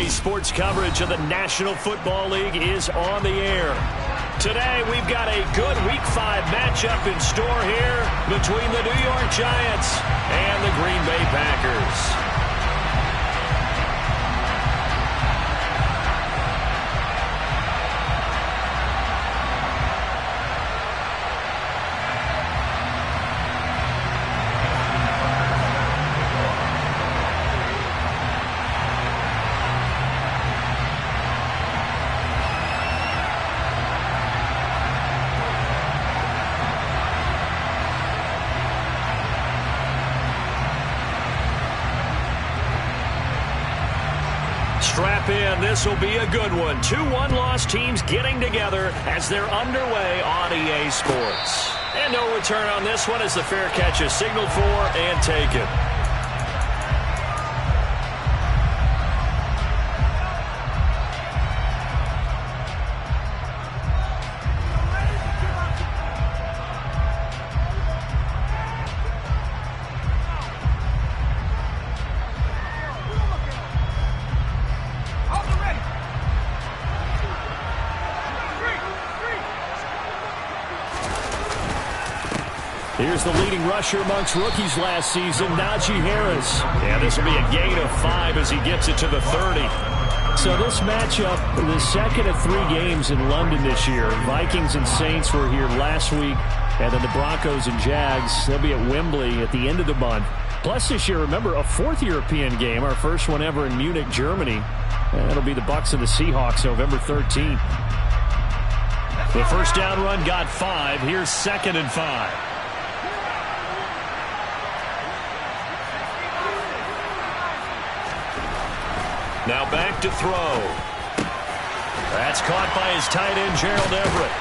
EA Sports coverage of the National Football League is on the air. Today, we've got a good Week 5 matchup in store here between the New York Giants and the Green Bay Packers. Strap in. This will be a good one. 2 one-loss teams getting together as they're underway on EA Sports. And no return on this one as the fair catch is signaled for and taken. Here's the leading rusher amongst rookies last season, Najee Harris. And this will be a gain of 5 as he gets it to the 30. So this matchup, the second of 3 games in London this year. Vikings and Saints were here last week, and then the Broncos and Jags, they'll be at Wembley at the end of the month. Plus this year, remember, a 4th European game, our first one ever in Munich, Germany. And that'll be the Bucs and the Seahawks November 13th. The first down run got 5. Here's 2nd and 5. Now back to throw. That's caught by his tight end, Gerald Everett.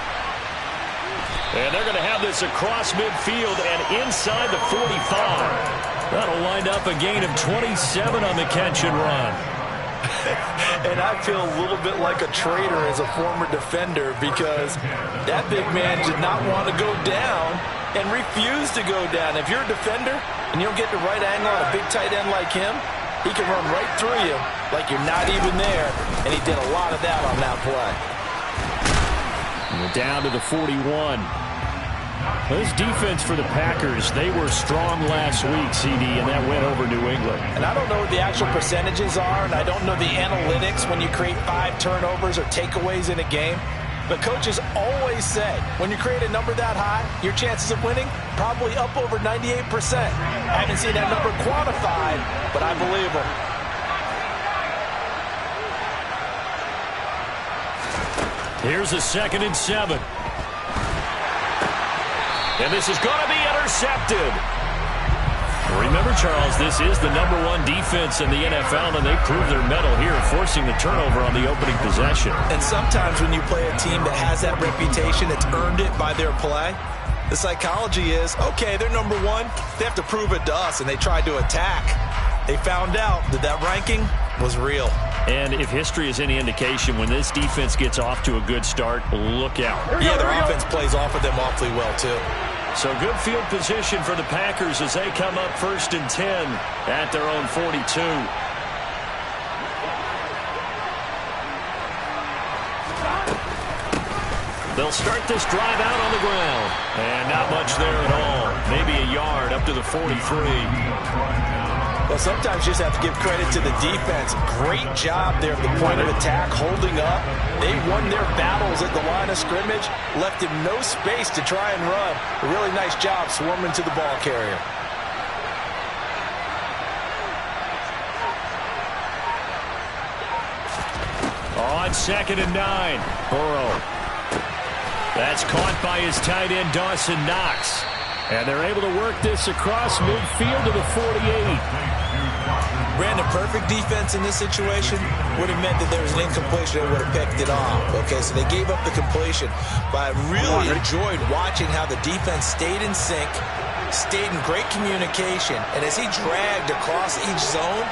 And they're going to have this across midfield and inside the 45. That'll wind up a gain of 27 on the catch and run. And I feel a little bit like a traitor as a former defender because that big man did not want to go down and refused to go down. If you're a defender and you don't get the right angle on a big tight end like him, he can run right through you like you're not even there, and he did a lot of that on that play. And we're down to the 41. This defense for the Packers, they were strong last week, CD, and that went over New England. And I don't know what the actual percentages are, and I don't know the analytics when you create 5 turnovers or takeaways in a game. But coaches always say, when you create a number that high, your chances of winning probably up over 98%. I haven't seen that number quantified, but I believe them. Here's a 2nd and 7. And this is going to be intercepted. Remember, Charles, this is the #1 defense in the NFL, and they proved their mettle here, forcing the turnover on the opening possession. And sometimes when you play a team that has that reputation, it's earned it by their play. The psychology is, okay, they're #1. They have to prove it to us, and they tried to attack. They found out that that ranking was real. And if history is any indication, when this defense gets off to a good start, look out. Yeah, their offense plays off of them awfully well, too. So good field position for the Packers as they come up 1st and 10 at their own 42. They'll start this drive out on the ground. And not much there at all. Maybe a yard up to the 43. Well, sometimes you just have to give credit to the defense. Great job there at the point of attack, holding up. They won their battles at the line of scrimmage, left him no space to try and run. A really nice job swarming to the ball carrier. On 2nd and 9, Burrow. That's caught by his tight end, Dawson Knox. And they're able to work this across midfield to the 48. Brandon, perfect defense in this situation would have meant that there was an incompletion. They would have picked it off. Okay, so they gave up the completion. But I really enjoyed watching how the defense stayed in sync, stayed in great communication. And as he dragged across each zone,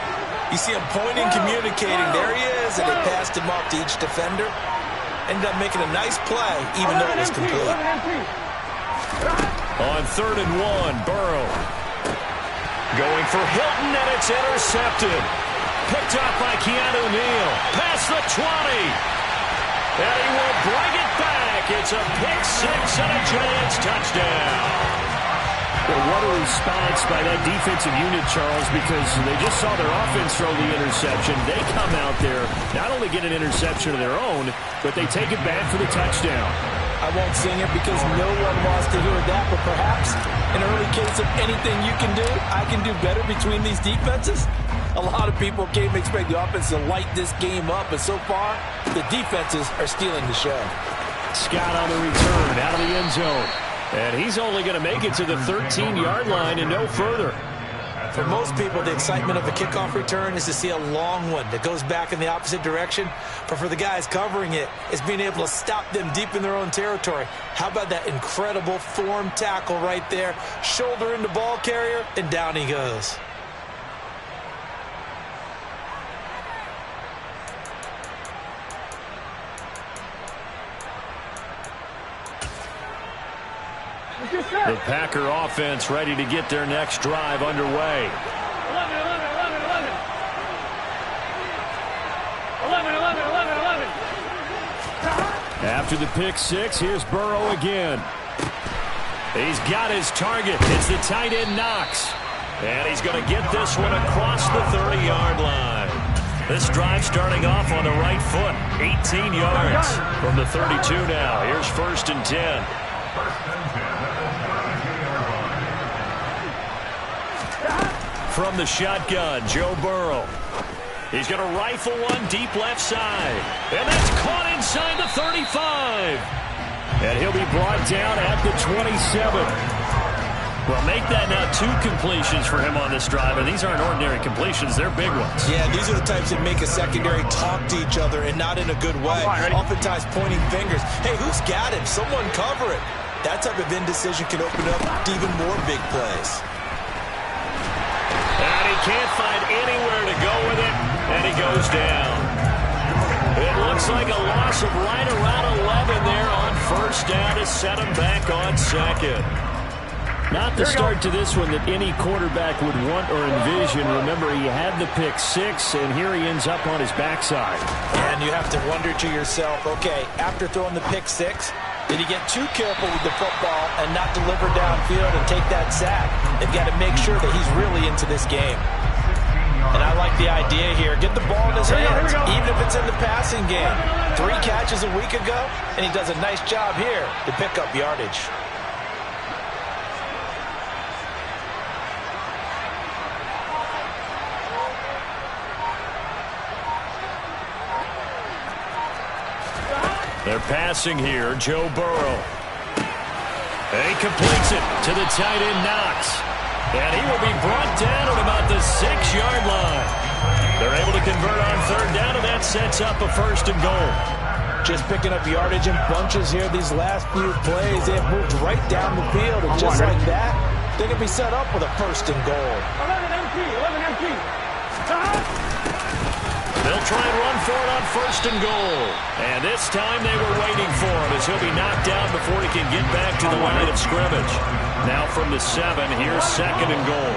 you see him pointing, communicating. There he is, and they passed him off to each defender. Ended up making a nice play, even though it was complete. On 3rd and 1, Burrow. Going for Hilton, and it's intercepted. Picked up by Keanu Neal. Past the 20. And he will bring it back. It's a pick six and a Giants touchdown. Well, what a response by that defensive unit, Charles, because they just saw their offense throw the interception. They come out there, not only get an interception of their own, but they take it back for the touchdown. I won't sing it because no one wants to hear that, but perhaps an early case of anything you can do, I can do better between these defenses. A lot of people came expect the offense to light this game up, but so far, the defenses are stealing the show. Scott on the return out of the end zone. And he's only going to make it to the 13-yard line and no further. For most people, the excitement of a kickoff return is to see a long one that goes back in the opposite direction. But for the guys covering it, it's being able to stop them deep in their own territory. How about that incredible form tackle right there? Shoulder into ball carrier, and down he goes. The Packer offense ready to get their next drive underway. 11. After the pick six, here's Burrow again. He's got his target. It's the tight end Knox. And he's going to get this one across the 30-yard line. This drive starting off on the right foot. 18 yards from the 32 now. Here's 1st and 10. From the shotgun, Joe Burrow. He's going to rifle one deep left side. And that's caught inside the 35. And he'll be brought down at the 27. Well, make that now 2 completions for him on this drive. And these aren't ordinary completions. They're big ones. Yeah, these are the types that make a secondary talk to each other and not in a good way. Oftentimes pointing fingers. Hey, who's got him? Someone cover it. That type of indecision can open up even more big plays. And he can't find anywhere to go with it, and he goes down. It looks like a loss of right around 11 there on 1st down to set him back on 2nd. Not the start to this one that any quarterback would want or envision. Remember, he had the pick six, and here he ends up on his backside. And you have to wonder to yourself, okay, after throwing the pick six, did he get too careful with the football and not deliver downfield and take that sack? They've got to make sure that he's really into this game. And I like the idea here. Get the ball in his hands, even if it's in the passing game. 3 catches a week ago, and he does a nice job here to pick up yardage. They're passing here, Joe Burrow. And he completes it to the tight end Knox. And he will be brought down at about the 6-yard line. They're able to convert on 3rd down, and that sets up a 1st and goal. Just picking up yardage in bunches here these last few plays. They've moved right down the field, and just like that, they can be set up with a 1st and goal. 11 empty. They'll try and run for it on 1st and goal. And this time they were waiting for him as he'll be knocked down before he can get back to the line of scrimmage. Now from the 7, here's 2nd and goal.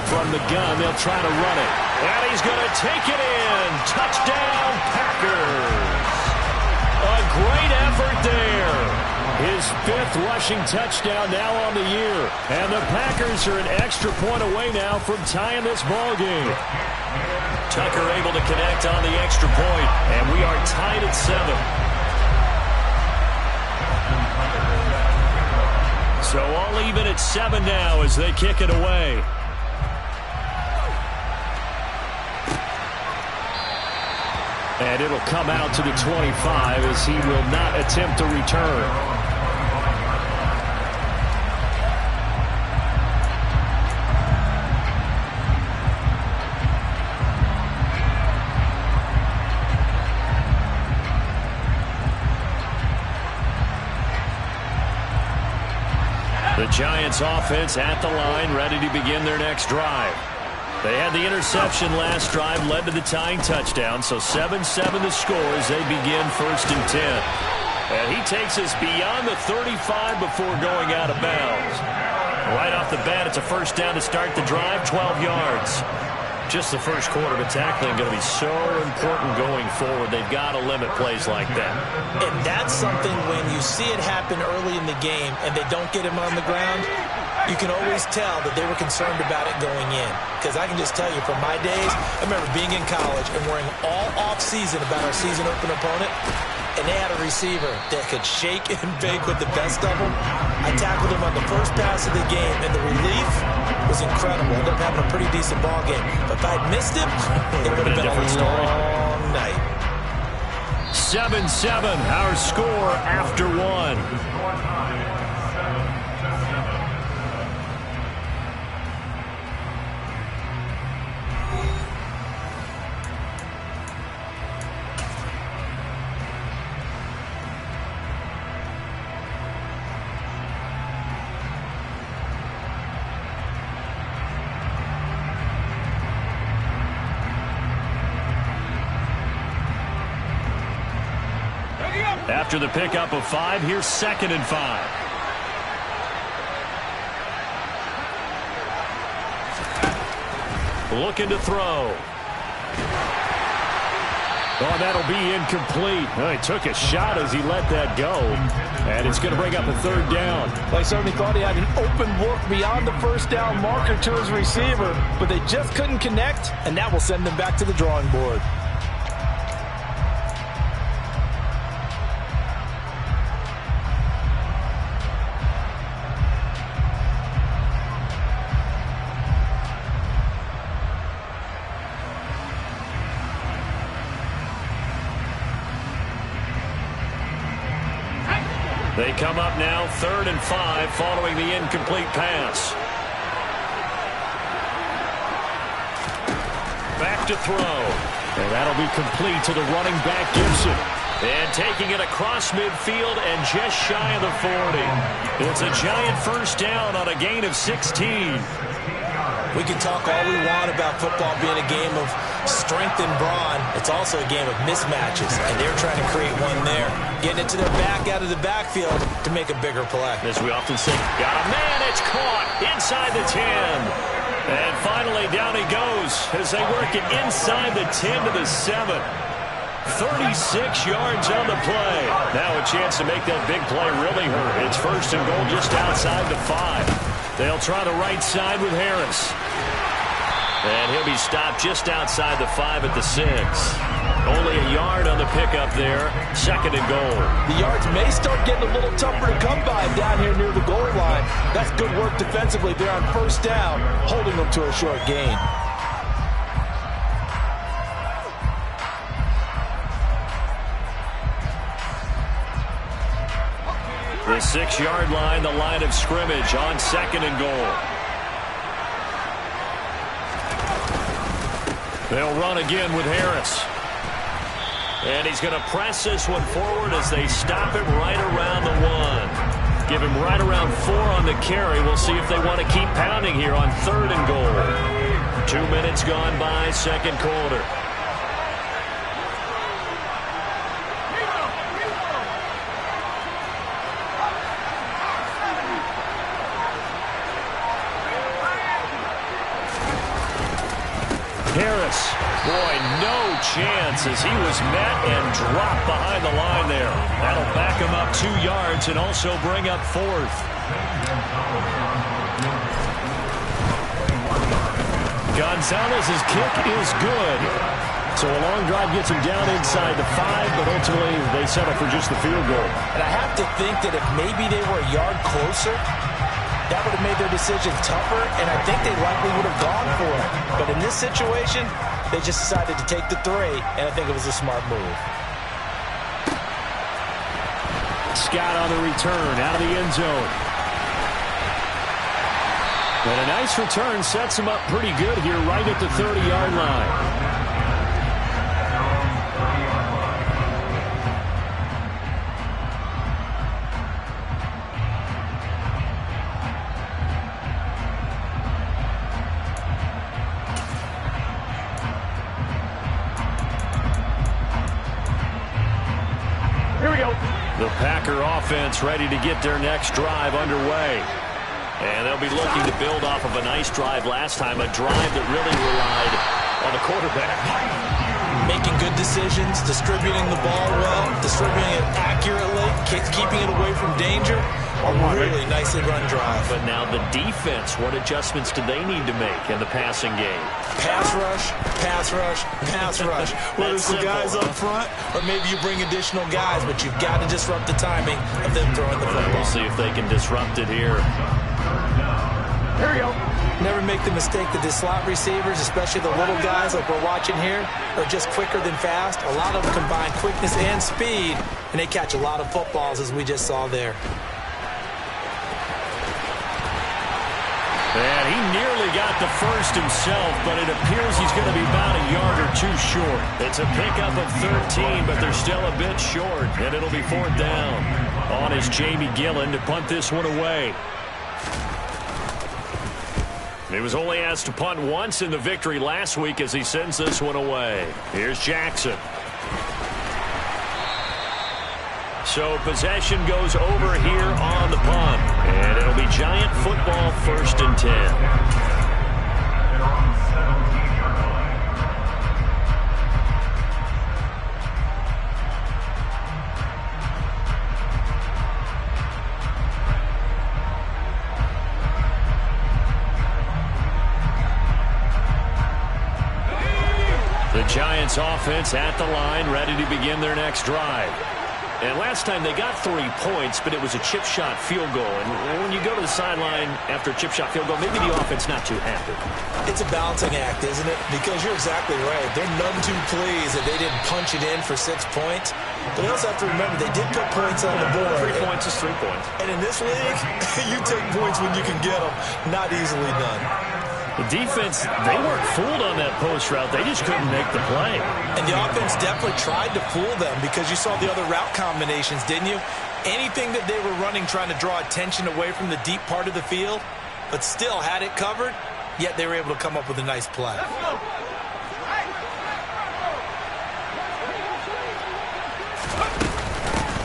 From the gun, they'll try to run it. And he's going to take it in. Touchdown, Packers. A great effort there. His 5th rushing touchdown now on the year. And the Packers are an extra point away now from tying this ball game. Tucker able to connect on the extra point, and we are tied at 7. So all even at 7 now as they kick it away. And it'll come out to the 25 as he will not attempt to return. The Giants offense at the line, ready to begin their next drive. They had the interception last drive, led to the tying touchdown, so 7-7 the score as they begin 1st and 10. And he takes us beyond the 35 before going out of bounds. Right off the bat, it's a first down to start the drive, 12 yards. Just the first quarter, but tackling going to be so important going forward. They've got to limit plays like that. And that's something when you see it happen early in the game and they don't get him on the ground, you can always tell that they were concerned about it going in. Because I can just tell you from my days, I remember being in college and worrying all off-season about our season open opponent, and they had a receiver that could shake and bake with the best of them. I tackled him on the first pass of the game, and the relief was incredible. Ended up having a pretty decent ball game. But if I'd missed him, it would have been a long night. 7-7, our score after one. After the pickup of 5, here's 2nd and 5. Looking to throw. Oh, that'll be incomplete. Oh, he took a shot as he let that go. And it's going to bring up a 3rd down. Well, I certainly thought he had an open look beyond the first down marker to his receiver, but they just couldn't connect, and that will send them back to the drawing board. They come up now 3rd and 5 following the incomplete pass. Back to throw. And that'll be complete to the running back Gibson. And taking it across midfield and just shy of the 40. It's a giant first down on a gain of 16. We can talk all we want about football being a game of strength and brawn. It's also a game of mismatches, and they're trying to create one there. Getting it to their back out of the backfield to make a bigger play. As we often say, got a man, it's caught inside the 10. And finally, down he goes as they work it inside the 10 to the 7. 36 yards on the play. Now a chance to make that big play really hurt. It's 1st and goal just outside the 5. They'll try the right side with Harris. And he'll be stopped just outside the 5 at the 6. Only a yard on the pickup there. 2nd and goal. The yards may start getting a little tougher to come by down here near the goal line. That's good work defensively there on 1st down, holding them to a short gain. The 6-yard line, the line of scrimmage on 2nd and goal. They'll run again with Harris. And he's going to press this one forward as they stop him right around the 1. Give him right around 4 on the carry. We'll see if they want to keep pounding here on 3rd and goal. 2 minutes gone by, 2nd quarter. Harris, boy, no chance as he was met and dropped behind the line there. That'll back him up 2 yards and also bring up 4th. Gonzalez's kick is good. So a long drive gets him down inside the 5, but ultimately they settle for just the field goal. And I have to think that if maybe they were a yard closer, that would have made their decision tougher, and I think they likely would have gone for it. But in this situation, they just decided to take the 3, and I think it was a smart move. Scott on the return, out of the end zone. And a nice return sets him up pretty good here right at the 30-yard line. Here we go. The Packer offense ready to get their next drive underway. And they'll be looking to build off of a nice drive last time, a drive that really relied on the quarterback. Making good decisions, distributing the ball well, distributing it accurately, keeping it away from danger. A really nicely run drive. But now the defense, what adjustments do they need to make in the passing game? Pass rush, pass rush, pass rush. Whether it's the guys up front or maybe you bring additional guys, but you've got to disrupt the timing of them throwing the football. We'll see if they can disrupt it here. Here we go. Never make the mistake that the slot receivers, especially the little guys like we're watching here, are just quicker than fast. A lot of them combine quickness and speed, and they catch a lot of footballs, as we just saw there. And he nearly got the first himself, but it appears he's going to be about a yard or two short. It's a pickup of 13, but they're still a bit short, and it'll be 4th down. On is Jamie Gillen to punt this one away. He was only asked to punt once in the victory last week as he sends this one away. Here's Jackson. So possession goes over here on the punt. And it'll be Giant football, 1st and 10. The Giants offense at the line, ready to begin their next drive. And last time they got 3 points, but it was a chip shot field goal. And when you go to the sideline after a chip shot field goal, maybe the offense not too happy. It's a balancing act, isn't it? Because you're exactly right. They're none too pleased that they didn't punch it in for 6 points. But you also have to remember, they did put points on the board. 3 points is 3 points. And in this league, you take points when you can get them. Not easily done. The defense, they weren't fooled on that post route. They just couldn't make the play. And the offense definitely tried to fool them because you saw the other route combinations, didn't you? Anything that they were running trying to draw attention away from the deep part of the field, but still had it covered, yet they were able to come up with a nice play.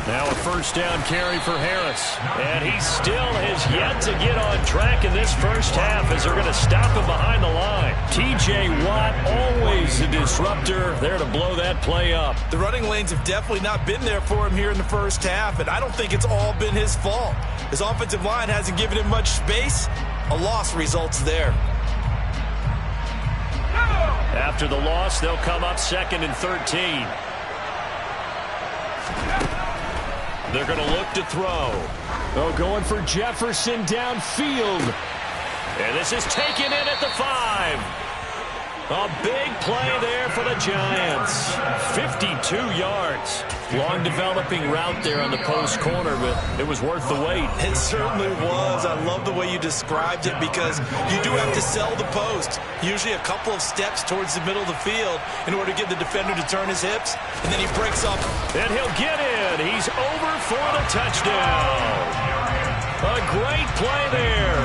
Now a 1st down carry for Harris. And he still has yet to get on track in this first half as they're going to stop him behind the line. T.J. Watt, always a disruptor, there to blow that play up. The running lanes have definitely not been there for him here in the first half, and I don't think it's all been his fault. His offensive line hasn't given him much space. A loss results there. After the loss, they'll come up 2nd and 13. They're going to look to throw. Oh, going for Jefferson downfield. And this is taken in at the 5. A big play there for the Giants. 52 yards. Long developing route there on the post corner, but it was worth the wait. It certainly was. I love the way you described it because you do have to sell the post. Usually a couple of steps towards the middle of the field in order to get the defender to turn his hips, and then he breaks up. And he'll get in. He's over for the touchdown. A great play there.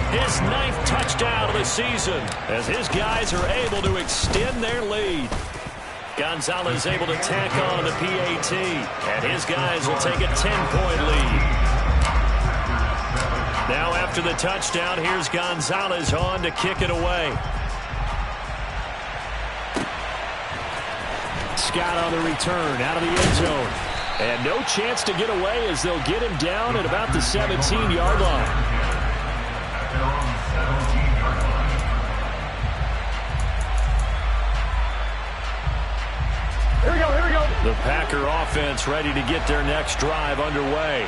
His 9th touchdown of the season as his guys are able to extend their lead. Gonzalez able to tack on the PAT, and his guys will take a 10-point lead. Now after the touchdown, here's Gonzalez on to kick it away. Scott on the return out of the end zone. And no chance to get away as they'll get him down at about the 17-yard line. Here we go, here we go. The Packer offense ready to get their next drive underway.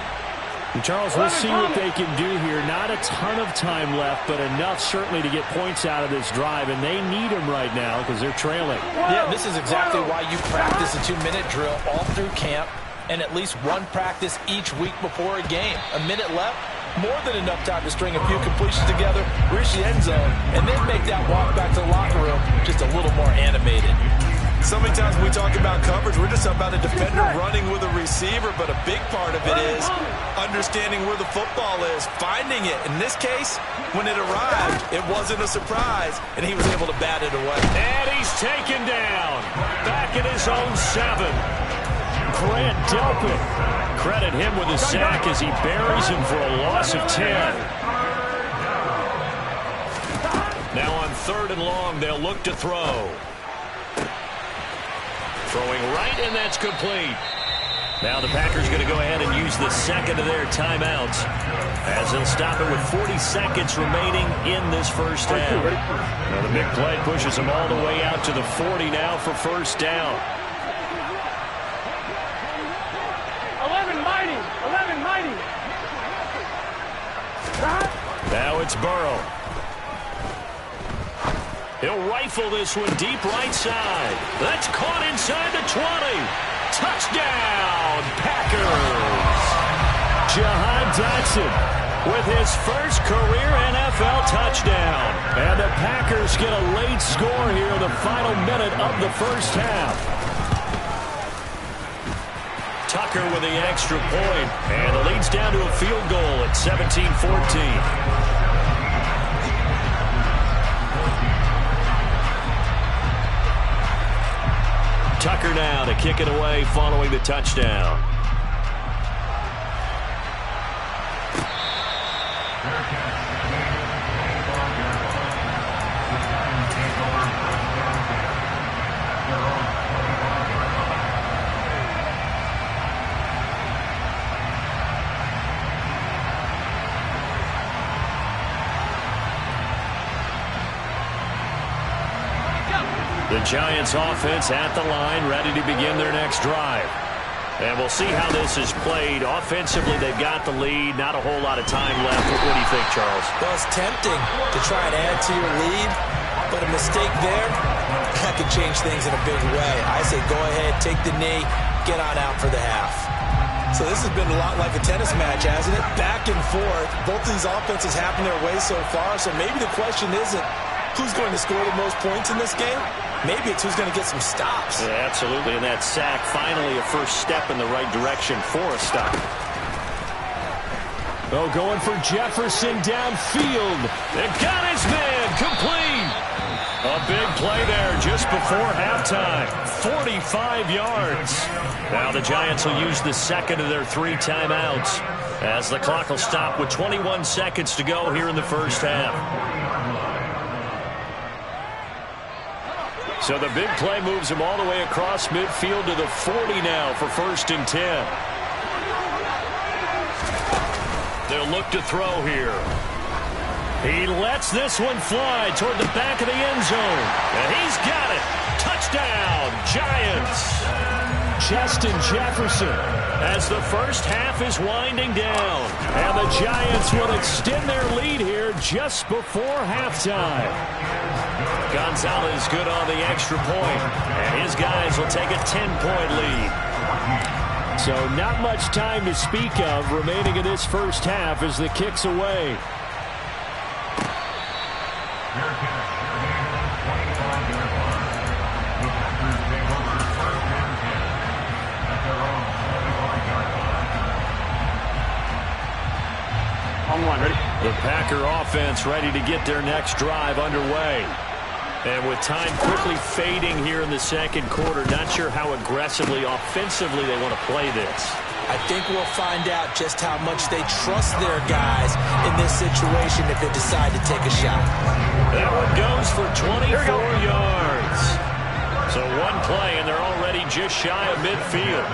And Charles, we'll see what they can do here. Not a ton of time left, but enough certainly to get points out of this drive, and they need them right now because they're trailing. Yeah, this is exactly why you practice a 2-minute drill all through camp and at least one practice each week before a game. A minute left, more than enough time to string a few completions together, reach the end zone, and then make that walk back to the locker room just a little more animated. So many times when we talk about coverage, we're just about a defender running with a receiver, but a big part of it is understanding where the football is, finding it. In this case, when it arrived, it wasn't a surprise, and he was able to bat it away. And he's taken down, back at his own 7. Grant Delpit, credit him with a sack as he buries him for a loss of 10. Now on 3rd and long, they'll look to throw. Throwing right, and that's complete. Now the Packers going to go ahead and use the second of their timeouts as they'll stop it with 40 seconds remaining in this first half. Now the big play pushes them all the way out to the 40 now for first down. 11 mighty. Now it's Burrow. He'll rifle this one deep right side. That's caught inside the 20. Touchdown, Packers! Jahan Dotson with his first career NFL touchdown. And the Packers get a late score here in the final minute of the first half. Tucker with the extra point, and the lead's down to a field goal at 17-14. Tucker now to kick it away following the touchdown. The Giants offense at the line, ready to begin their next drive. And we'll see how this is played. Offensively, they've got the lead. Not a whole lot of time left. What do you think, Charles? Well, it's tempting to try and add to your lead, but a mistake there, that could change things in a big way. I say go ahead, take the knee, get on out for the half. So this has been a lot like a tennis match, hasn't it? Back and forth. Both of these offenses happen their way so far, so maybe the question isn't who's going to score the most points in this game. Maybe it's who's going to get some stops. Yeah, absolutely. And that sack, finally a first step in the right direction for a stop. Oh, going for Jefferson downfield. They got his man complete. A big play there just before halftime. 45 yards. Now the Giants will use the second of their 3 timeouts as the clock will stop with 21 seconds to go here in the first half. So the big play moves him all the way across midfield to the 40 now for 1st and 10. They'll look to throw here. He lets this one fly toward the back of the end zone. And he's got it. Touchdown, Giants. Justin Jefferson as the first half is winding down. And the Giants will extend their lead here just before halftime. Gonzalez good on the extra point, and his guys will take a 10-point lead. So not much time to speak of remaining in this first half as the kick's away. On one, ready? The Packer offense ready to get their next drive underway. And with time quickly fading here in the second quarter, not sure how aggressively, offensively they want to play this. I think we'll find out just how much they trust their guys in this situation if they decide to take a shot. That one goes for 24 yards. So one play, and they're already just shy of midfield.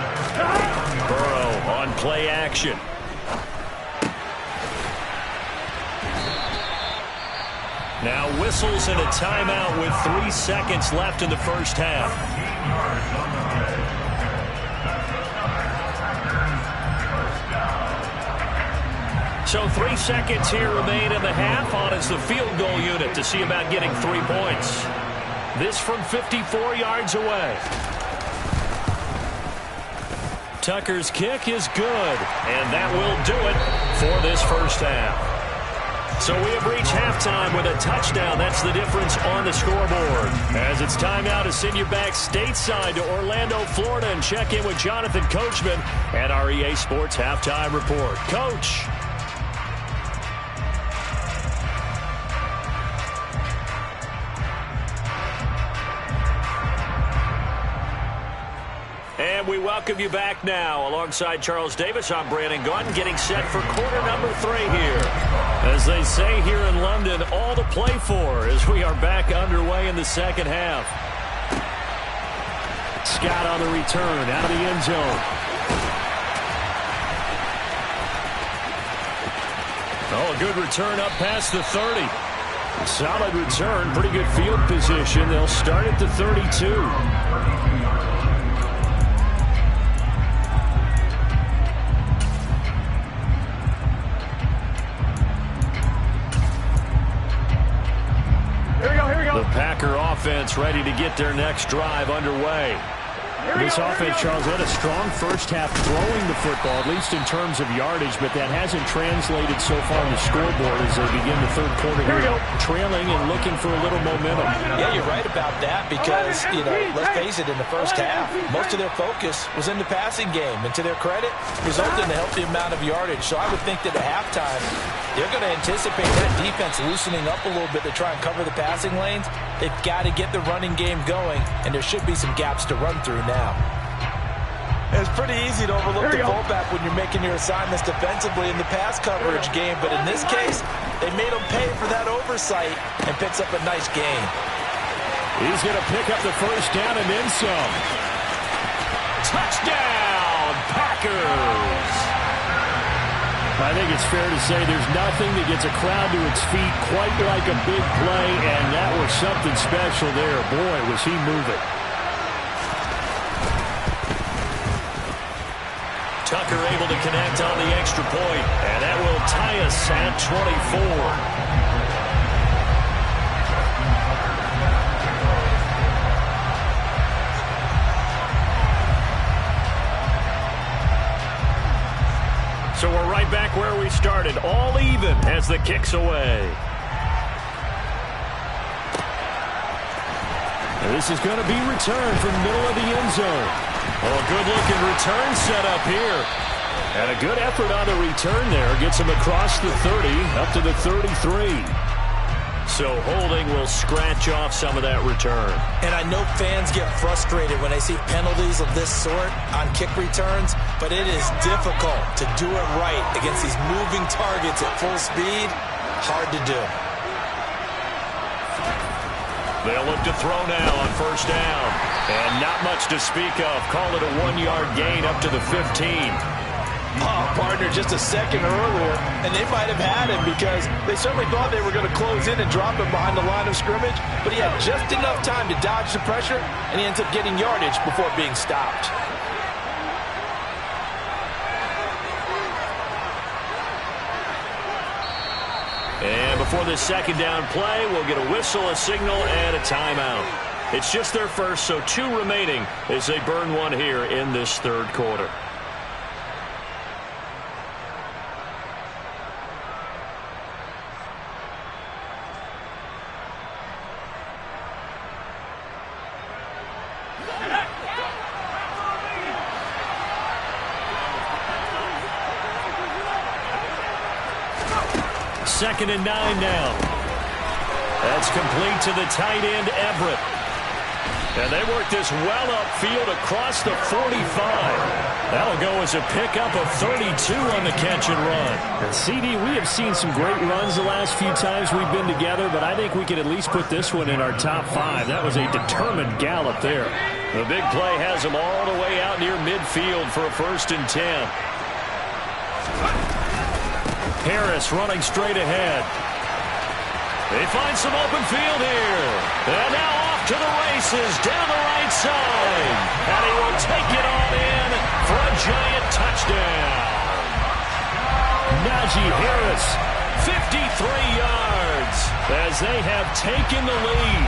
Burrow on play action. Now whistles and a timeout with 3 seconds left in the first half. So 3 seconds here remain in the half on as the field goal unit to see about getting 3 points. This from 54 yards away. Tucker's kick is good, and that will do it for this first half. So we have reached halftime with a touchdown. That's the difference on the scoreboard. As it's time now to send you back stateside to Orlando, Florida, and check in with Jonathan Coachman at our EA Sports Halftime Report. Coach. And And we welcome you back now. Alongside Charles Davis, I'm Brandon Gunn, getting set for quarter number 3 here. As they say here in London, all to play for as we are back underway in the second half. Scott on the return, out of the end zone. Oh, a good return up past the 30. Solid return, pretty good field position. They'll start at the 32. The Packer offense ready to get their next drive underway. This offense, Charles, had a strong first half throwing the football, at least in terms of yardage, but that hasn't translated so far on the scoreboard as they begin the third quarter here, trailing and looking for a little momentum. Yeah, you're right about that because, let's face it, in the first half, most of their focus was in the passing game, and to their credit, resulted in a healthy amount of yardage. So I would think that at halftime, they're going to anticipate that defense loosening up a little bit to try and cover the passing lanes. They've got to get the running game going, and there should be some gaps to run through now. It's pretty easy to overlook the fullback when you're making your assignments defensively in the pass coverage game, but in this case, they made him pay for that oversight and picks up a nice gain. He's going to pick up the first down and then some. Touchdown, Packers! I think it's fair to say there's nothing that gets a crowd to its feet quite like a big play, and that was something special there. Boy, was he moving. Tucker able to connect on the extra point, and that will tie us at 24. So we're right back where we started, all even as the kick's away. And this is going to be returned from the middle of the end zone. Oh, a good-looking return set up here. And a good effort on the return there. Gets him across the 30, up to the 33. So holding will scratch off some of that return. And I know fans get frustrated when they see penalties of this sort on kick returns, but it is difficult to do it right against these moving targets at full speed. Hard to do. They'll look to throw now on first down. And not much to speak of. Call it a 1-yard gain up to the 15. Oh, partner, just a second earlier, and they might have had him because they certainly thought they were going to close in and drop him behind the line of scrimmage, but he had just enough time to dodge the pressure, and he ends up getting yardage before being stopped. And before this second down play, we'll get a whistle, a signal, and a timeout. It's just their first, so 2 remaining as they burn one here in this third quarter. Second and 9 now. That's complete to the tight end, Everett. And they work this well upfield across the 45. That'll go as a pickup of 32 on the catch and run. And CD, we have seen some great runs the last few times we've been together, but I think we could at least put this one in our top 5. That was a determined gallop there. The big play has them all the way out near midfield for a 1st and 10. Harris running straight ahead. They find some open field here. And now off to the races down the right side. And he will take it on in for a giant touchdown. Najee Harris, 53 yards as they have taken the lead.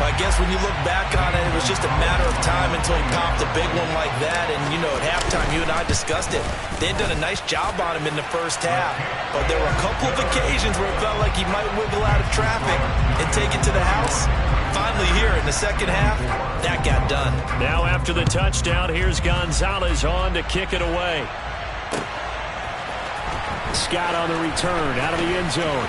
I guess when you look back on it, it was just a matter of time until he popped a big one like that. And, at halftime, you and I discussed it. They had done a nice job on him in the first half. But there were a couple of occasions where it felt like he might wiggle out of traffic and take it to the house. Finally here in the second half, that got done. Now after the touchdown, here's Gonzalez on to kick it away. Scott on the return, out of the end zone.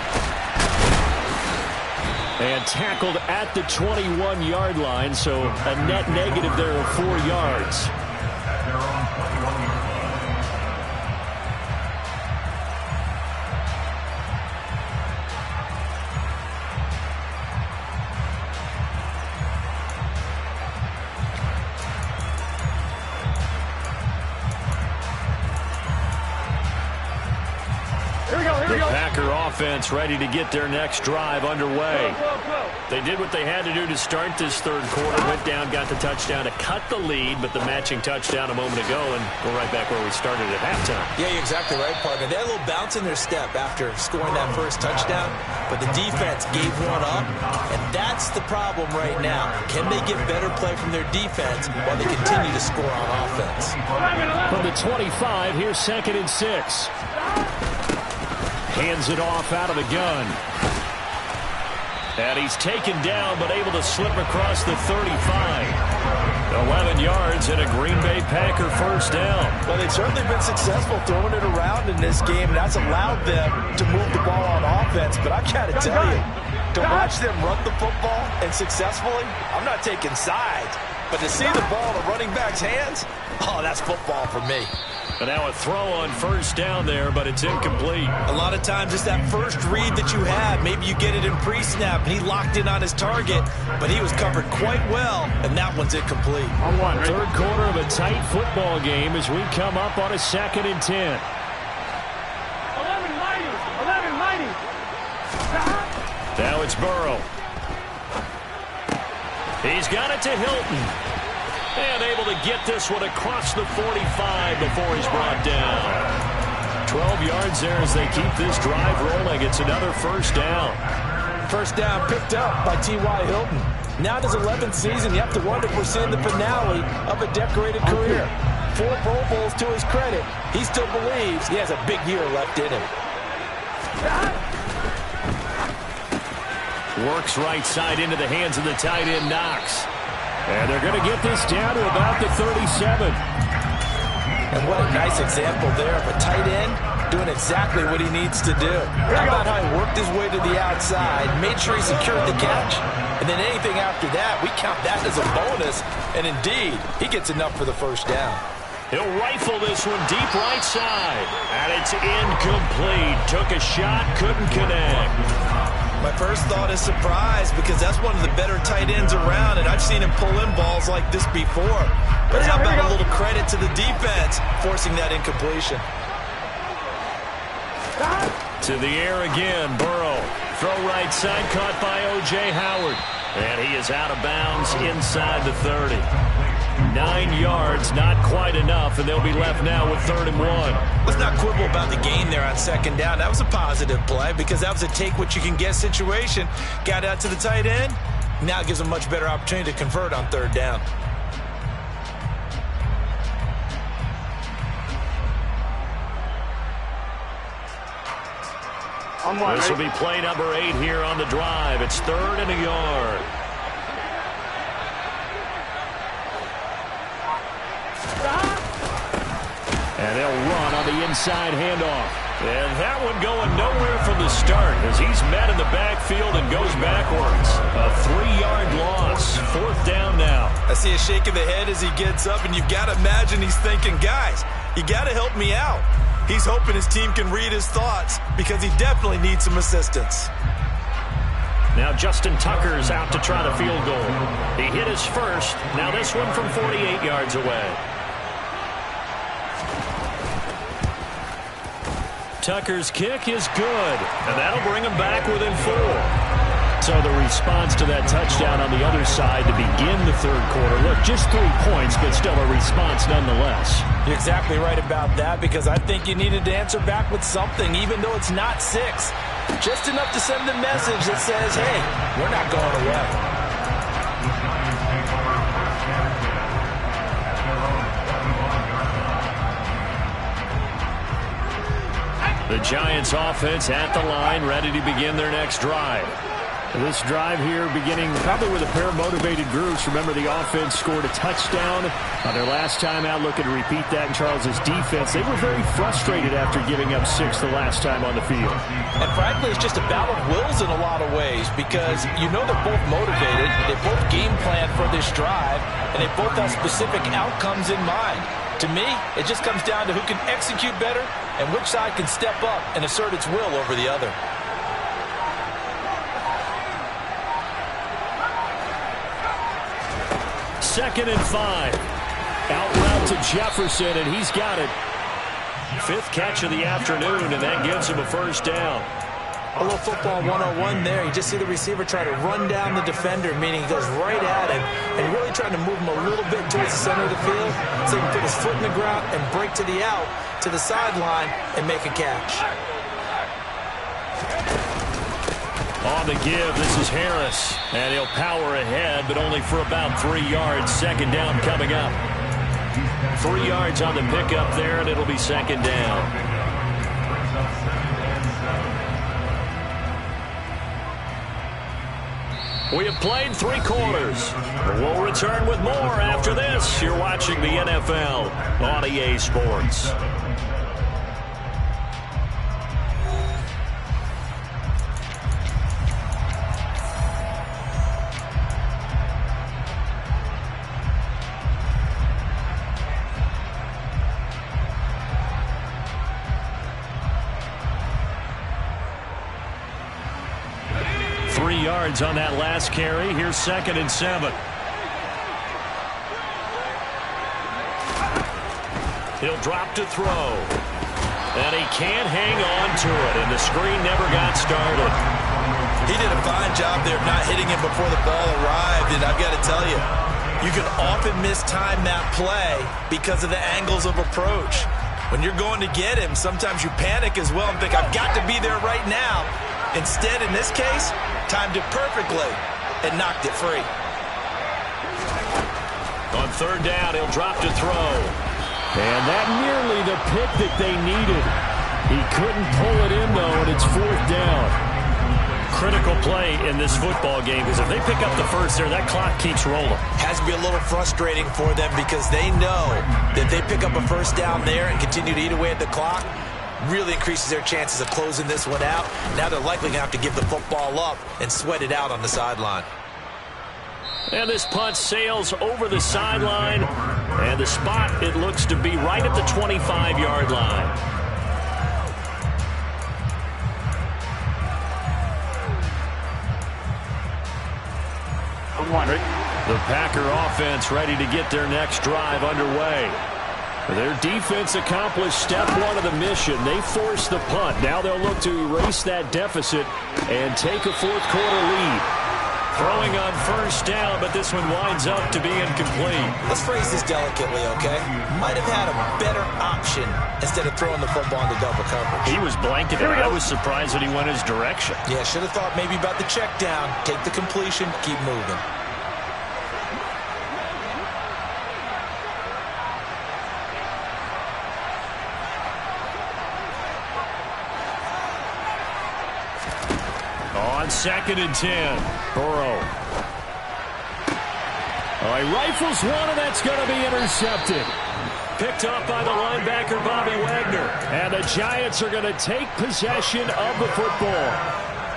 And tackled at the 21-yard line, so a net negative there of 4 yards. The Packer offense ready to get their next drive underway. They did what they had to do to start this third quarter. Went down, got the touchdown to cut the lead, but the matching touchdown a moment ago, and we're right back where we started at halftime. Yeah, you're exactly right, partner. They had a little bounce in their step after scoring that first touchdown, but the defense gave one up, and that's the problem right now. Can they get better play from their defense while they continue to score on offense? From the 25, here's 2nd and 6. Hands it off out of the gun. And he's taken down, but able to slip across the 35. 11 yards and a Green Bay Packer first down. Well, they've certainly been successful throwing it around in this game, and that's allowed them to move the ball on offense. But I've got to tell you, to watch them run the football and successfully, I'm not taking sides. But to see the ball in a running back's hands, oh, that's football for me. And now a throw on first down there, but it's incomplete. A lot of times it's that first read that you have. Maybe you get it in pre-snap, and he locked in on his target, but he was covered quite well, and that one's incomplete. Third quarter of a tight football game as we come up on a 2nd and 10. 11 mighty. Now it's Burrow. He's got it to Hilton. And able to get this one across the 45 before he's brought down. 12 yards there as they keep this drive rolling. It's another first down. First down picked up by T.Y. Hilton. Now in his 11th season, you have to wonder if we're seeing the finale of a decorated career. 4 Pro Bowls to his credit. He still believes he has a big year left in him. Works right side into the hands of the tight end, Knox. And they're going to get this down to about the 37. And what a nice example there of a tight end doing exactly what he needs to do. How about how he worked his way to the outside, made sure he secured the catch, and then anything after that, we count that as a bonus. And indeed, he gets enough for the first down. He'll rifle this one deep right side. And it's incomplete. Took a shot, couldn't connect. My first thought is surprise, because that's one of the better tight ends around, and I've seen him pull in balls like this before. But how about a little credit to the defense forcing that incompletion? To the air again, Burrow. Throw right side, caught by O.J. Howard. And he is out of bounds inside the 30. 9 yards, not quite enough, and they'll be left now with 3rd and 1. Let's not quibble about the gain there on 2nd down. That was a positive play because that was a take-what-you-can-get situation. Got out to the tight end. Now it gives them a much better opportunity to convert on 3rd down. This will be play number 8 here on the drive. It's 3rd and a yard. And they'll run on the inside handoff. And that one going nowhere from the start as he's met in the backfield and goes backwards. A 3-yard loss. 4th down now. I see a shake of the head as he gets up, and you've got to imagine he's thinking, guys, you got to help me out. He's hoping his team can read his thoughts because he definitely needs some assistance. Now Justin Tucker's out to try the field goal. He hit his first. Now this one from 48 yards away. Tucker's kick is good, and that'll bring him back within 4. So the response to that touchdown on the other side to begin the 3rd quarter. Look, just 3 points, but still a response nonetheless. You're exactly right about that, because I think you needed to answer back with something, even though it's not 6. Just enough to send the message that says, hey, we're not going away. The Giants offense at the line, ready to begin their next drive. This drive here beginning probably with a pair of motivated groups. Remember, the offense scored a touchdown on their last time out. Looking to repeat that in Charles's defense. They were very frustrated after giving up 6 the last time on the field. And frankly, it's just a battle of wills in a lot of ways, because you know they're both motivated. They both game plan for this drive, and they both have specific outcomes in mind. To me, it just comes down to who can execute better and which side can step up and assert its will over the other. Second and 5. Out route to Jefferson, and he's got it. 5th catch of the afternoon, and that gives him a first down. A little football 101 there. You just see the receiver try to run down the defender, meaning he goes right at him and really trying to move him a little bit towards the center of the field so he can put his foot in the ground and break to the out, to the sideline, and make a catch. On the give, this is Harris, and he'll power ahead, but only for about 3 yards. Second down coming up. 3 yards on the pickup there, and it'll be second down. We have played 3 quarters. We'll return with more after this. You're watching the NFL on EA Sports. On that last carry. Here's second and 7. He'll drop to throw. And he can't hang on to it, and the screen never got started. He did a fine job there of not hitting him before the ball arrived, and I've got to tell you, you can often mistime that play because of the angles of approach. When you're going to get him, sometimes you panic as well and think, I've got to be there right now. Instead, in this case, timed it perfectly and knocked it free. On third down, he'll drop to throw. And that nearly the pick that they needed. He couldn't pull it in, though, and it's 4th down. Critical play in this football game, because if they pick up the first there, that clock keeps rolling. Has to be a little frustrating for them because they know that they pick up a first down there and continue to eat away at the clock, really increases their chances of closing this one out. Now they're likely going to have to give the football up and sweat it out on the sideline. And this punt sails over the sideline, and the spot, it looks to be right at the 25-yard line. The Packer offense ready to get their next drive underway. Their defense accomplished step 1 of the mission. They forced the punt. Now they'll look to erase that deficit and take a 4th quarter lead. Throwing on first down, but this one winds up to be incomplete. Let's phrase this delicately, okay? Might have had a better option instead of throwing the football into double coverage. He was blanketed. I was surprised that he went his direction. Yeah, should have thought maybe about the check down, take the completion, keep moving. On second and 10, Burrow. He rifles one, and that's going to be intercepted. Picked up by the linebacker, Bobby Wagner. And the Giants are going to take possession of the football.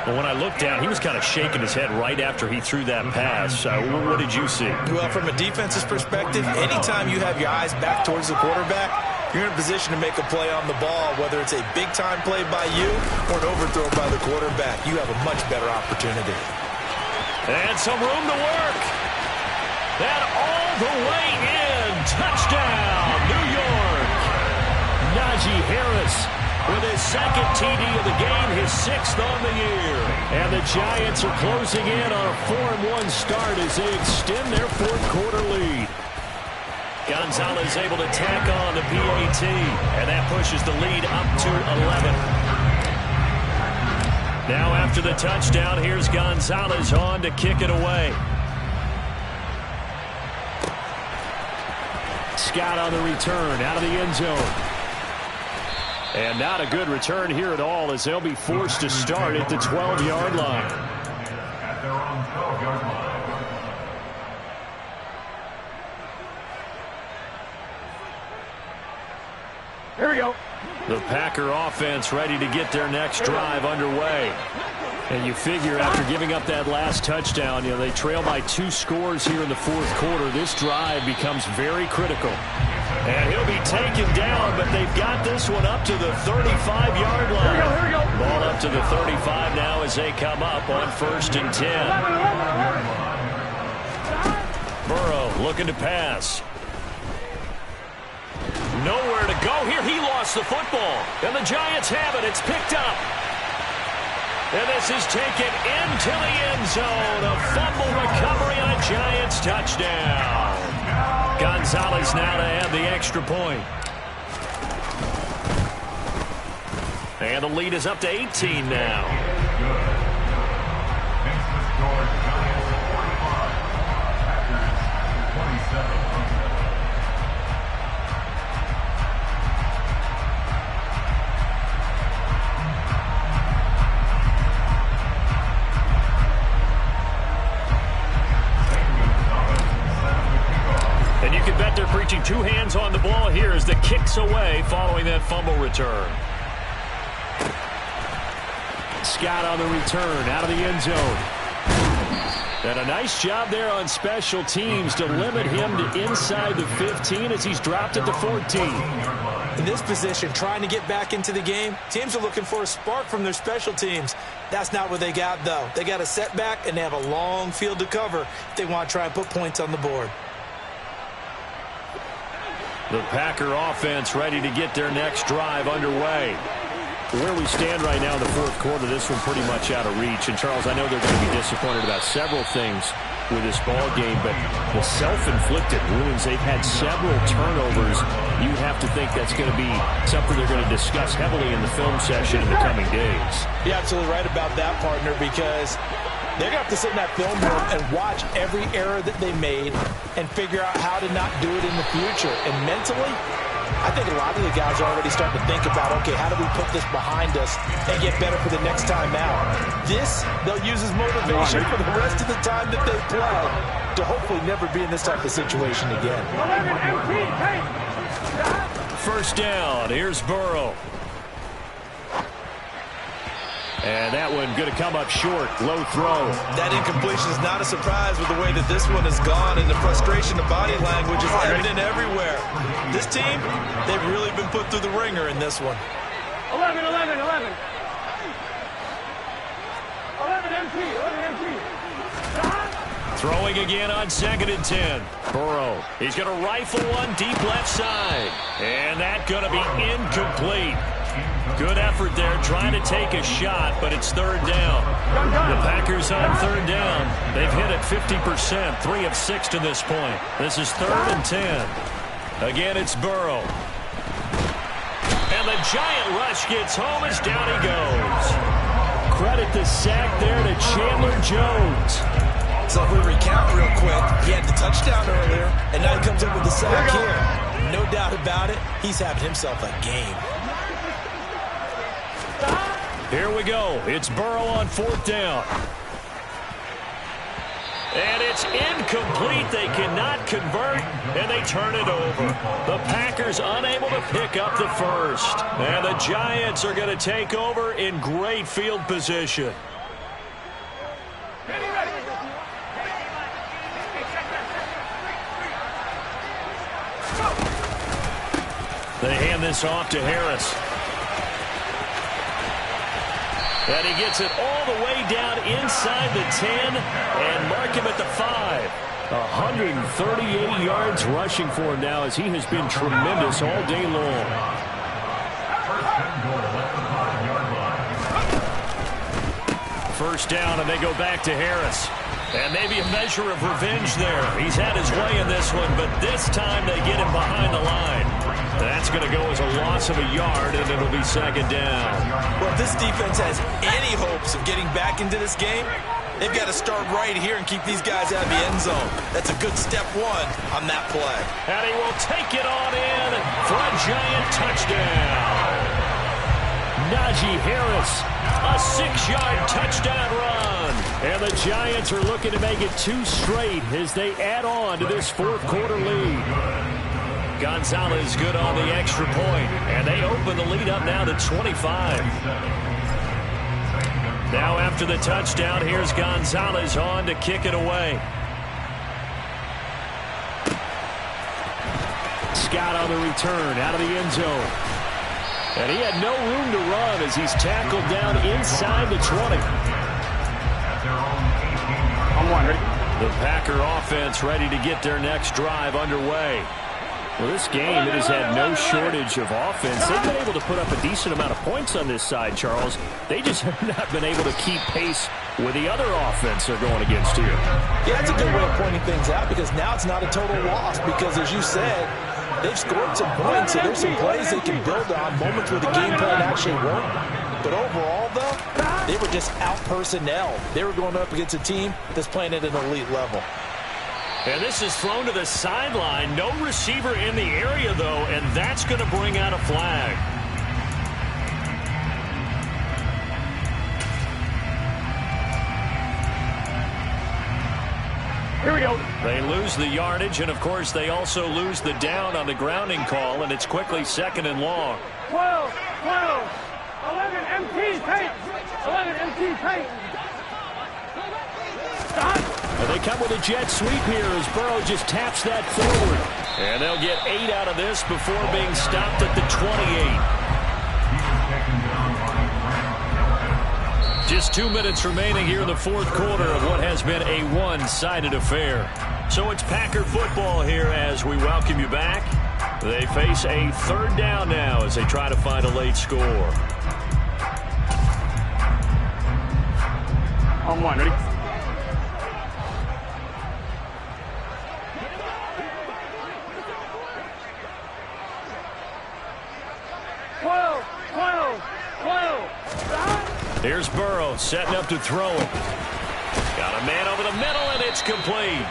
Well, when I looked down, he was kind of shaking his head right after he threw that pass. What did you see? Well, from a defense's perspective, anytime you have your eyes back towards the quarterback, you're in a position to make a play on the ball, whether it's a big-time play by you or an overthrow by the quarterback. You have a much better opportunity. And some room to work. That all the way in. Touchdown, New York. Najee Harris with his 2nd TD of the game, his 6th on the year. And the Giants are closing in on a 4-1 start as they extend their 4th quarter lead. Gonzalez able to tack on the PAT, and that pushes the lead up to 11. Now after the touchdown, here's Gonzalez on to kick it away. Scott on the return, out of the end zone. And not a good return here at all, as they'll be forced to start at the 12-yard line. At their own 12-yard line. Here we go. The Packer offense ready to get their next drive underway. And you figure after giving up that last touchdown, they trail by 2 scores here in the 4th quarter. This drive becomes very critical. And he'll be taken down, but they've got this one up to the 35-yard line. Here we go. Ball up to the 35 now as they come up on 1st and 10. Burrow looking to pass. Nowhere to go here. He lost the football. And the Giants have it. It's picked up. And this is taken into the end zone. A fumble recovery and a Giants touchdown. Gonzalez now to add the extra point. And the lead is up to 18 now. And you can bet they're preaching two hands on the ball here as the kick's away following that fumble return. Scott on the return out of the end zone. And a nice job there on special teams to limit him to inside the 15 as he's dropped at the 14. In this position, trying to get back into the game, teams are looking for a spark from their special teams. That's not what they got, though. They got a setback, and they have a long field to cover if they want to try and put points on the board. The Packer offense ready to get their next drive underway. Where we stand right now in the fourth quarter, this one pretty much out of reach. And, Charles, I know they're going to be disappointed about several things with this ball game, but the self-inflicted wounds, they've had several turnovers. You have to think that's going to be something they're going to discuss heavily in the film session in the coming days. You're absolutely right about that, partner, because they're going to have to sit in that film room and watch every error that they made and figure out how to not do it in the future. And mentally, I think a lot of the guys are already starting to think about, okay, how do we put this behind us and get better for the next time out? This, they'll use as motivation for the rest of the time that they play to hopefully never be in this type of situation again. 11 MP, hey. First down, here's Burrow. And that one going to come up short, low throw. That incompletion is not a surprise with the way that this one has gone, and the frustration of body language is evident everywhere. This team, they've really been put through the ringer in this one. 11 MP, 11 MP. Throwing again on 2nd and 10. Burrow, he's going to rifle one deep left side. And that going to be incomplete. Good effort there, trying to take a shot, but it's 3rd down. The Packers on 3rd down. They've hit it 50%, 3 of 6 to this point. This is 3rd and 10. Again, it's Burrow. And the giant rush gets home as down he goes. Credit the sack there to Chandler Jones. So if we recount real quick, he had the touchdown earlier, and now he comes up with the sack here. No doubt about it, he's having himself a game. Here we go. It's Burrow on 4th down. And it's incomplete. They cannot convert, and they turn it over. The Packers unable to pick up the first. And the Giants are going to take over in great field position. They hand this off to Harris. And he gets it all the way down inside the 10 and mark him at the 5. 138 yards rushing for him now as he has been tremendous all day long. First down, and they go back to Harris. And maybe a measure of revenge there. He's had his way in this one, but this time they get him behind the line. That's going to go as a loss of a yard, and it'll be 2nd down. Well, if this defense has any hopes of getting back into this game, they've got to start right here and keep these guys out of the end zone. That's a good step one on that play. And he will take it on in for a giant touchdown. Najee Harris, a 6-yard touchdown run. And the Giants are looking to make it 2 straight as they add on to this 4th quarter lead. Gonzalez good on the extra point, and they open the lead up now to 25. Now after the touchdown, here's Gonzalez on to kick it away. Scott on the return out of the end zone. And he had no room to run as he's tackled down inside the 20. I'm one, ready? The Packer offense ready to get their next drive underway. Well, this game, it has had no shortage of offense. They've been able to put up a decent amount of points on this side, Charles. They just have not been able to keep pace with the other offense they're going against here. Yeah, that's a good way of pointing things out because now it's not a total loss because, as you said, they've scored some points, so there's some plays they can build on, moments where the game plan actually worked. But overall, though, they were just out-personnel. They were going up against a team that's playing at an elite level. And this is thrown to the sideline. No receiver in the area, though, and that's going to bring out a flag. Here we go. They lose the yardage, and, of course, they also lose the down on the grounding call, and it's quickly 2nd and long. 12, 11 MT paint. 11 MT paint. Stop. And they come with a jet sweep here as Burrow just taps that forward. And they'll get 8 out of this before being stopped at the 28. Just 2 minutes remaining here in the fourth quarter of what has been a one-sided affair. So it's Packer football here as we welcome you back. They face a 3rd down now as they try to find a late score. On one, ready? Here's Burrow setting up to throw it. Got a man over the middle, and it's complete.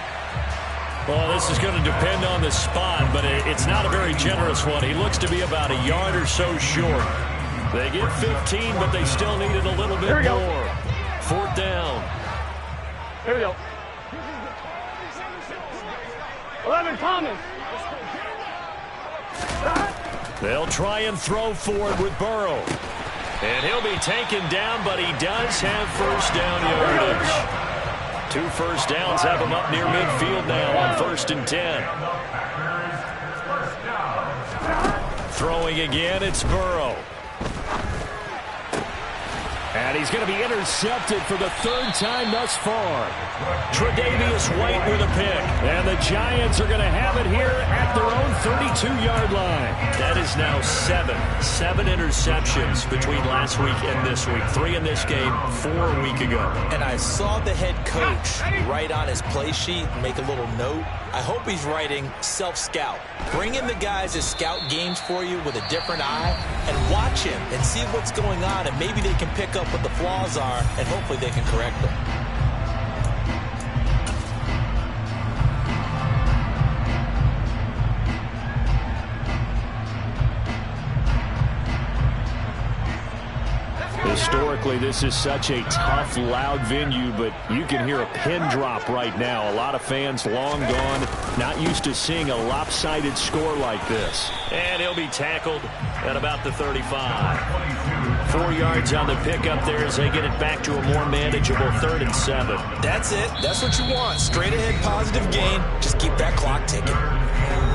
Well, this is going to depend on the spot, but it's not a very generous one. He looks to be about a yard or so short. They get 15, but they still need it a little bit more. 4th down. Here we go. 11 Thomas. They'll try and throw for it with Burrow. And he'll be taken down, but he does have 1st down yardage. 2 first downs have him up near midfield now on 1st and 10. Throwing again, it's Burrow. And he's going to be intercepted for the 3rd time thus far. Tre'Davious White with a pick. And the Giants are going to have it here at their own 32-yard line. That is now 7 interceptions between last week and this week. 3 in this game, 4 a week ago. And I saw the head coach write on his play sheet, make a little note. I hope he's writing self-scout. Bring in the guys that scout games for you with a different eye and watch him and see what's going on, and maybe they can pick up what the flaws are, and hopefully they can correct them. Historically, this is such a tough, loud venue, but you can hear a pin drop right now. A lot of fans long gone, not used to seeing a lopsided score like this. And he'll be tackled at about the 35. 4 yards on the pickup there as they get it back to a more manageable 3rd and 7. That's it. That's what you want. Straight ahead, positive gain. Just keep that clock ticking.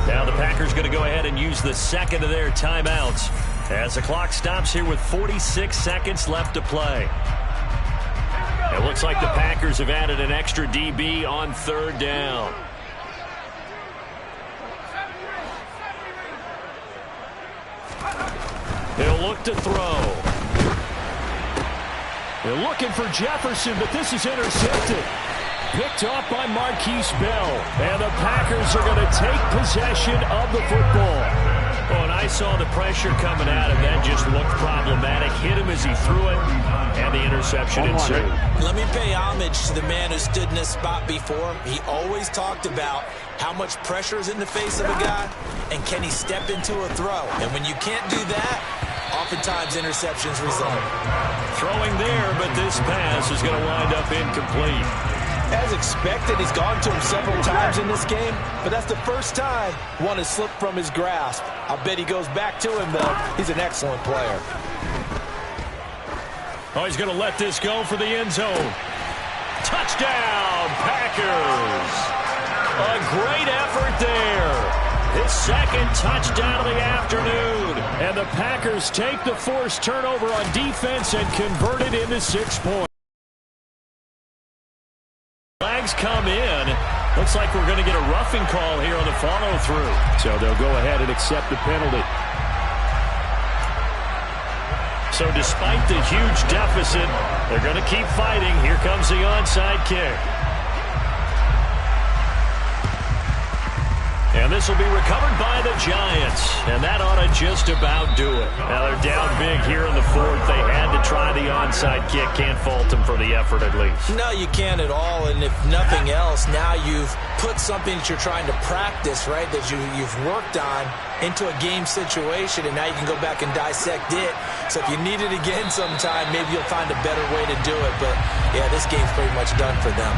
Now the Packers going to go ahead and use the 2nd of their timeouts as the clock stops here with 46 seconds left to play. It looks like the Packers have added an extra DB on 3rd down. He'll look to throw. They're looking for Jefferson, but this is intercepted. Picked off by Marquise Bell. And the Packers are going to take possession of the football. Oh, and I saw the pressure coming at him. That just looked problematic. Hit him as he threw it, and the interception ensued. Let me pay homage to the man who stood in this spot before. He always talked about how much pressure is in the face of a guy, and can he step into a throw. And when you can't do that, oftentimes interceptions result. Throwing there, but this pass is going to wind up incomplete. As expected, he's gone to him several times in this game, but that's the first time one has slipped from his grasp. I bet he goes back to him, though. He's an excellent player. Oh, he's going to let this go for the end zone. Touchdown, Packers. A great effort there. His second touchdown of the afternoon. And the Packers take the forced turnover on defense and convert it into 6 points. Flags come in. Looks like we're going to get a roughing call here on the follow-through. So they'll go ahead and accept the penalty. So despite the huge deficit, they're going to keep fighting. Here comes the onside kick. And this will be recovered by the Giants. And that ought to just about do it. Now they're down big here in the fourth. They had to try the onside kick. Can't fault them for the effort at least. No, you can't at all. And if nothing else, now you've put something that you're trying to practice, right, that you've worked on into a game situation. And now you can go back and dissect it. So if you need it again sometime, maybe you'll find a better way to do it. But, yeah, this game's pretty much done for them.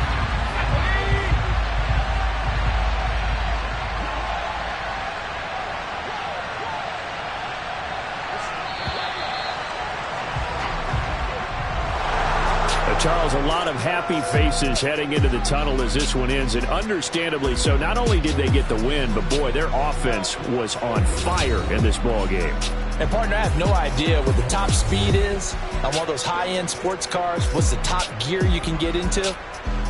Charles, a lot of happy faces heading into the tunnel as this one ends, and understandably so. Not only did they get the win, but, boy, their offense was on fire in this ball game. And, partner, I have no idea what the top speed is on one of those high-end sports cars. What's the top gear you can get into?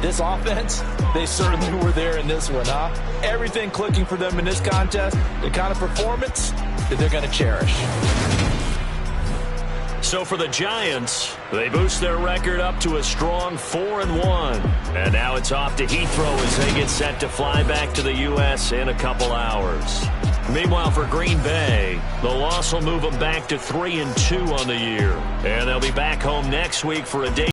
This offense, they certainly were there in this one, huh? Everything clicking for them in this contest, the kind of performance that they're going to cherish. So for the Giants, they boost their record up to a strong 4-1. And now it's off to Heathrow as they get set to fly back to the U.S. in a couple hours. Meanwhile, for Green Bay, the loss will move them back to 3-2 on the year. And they'll be back home next week for a day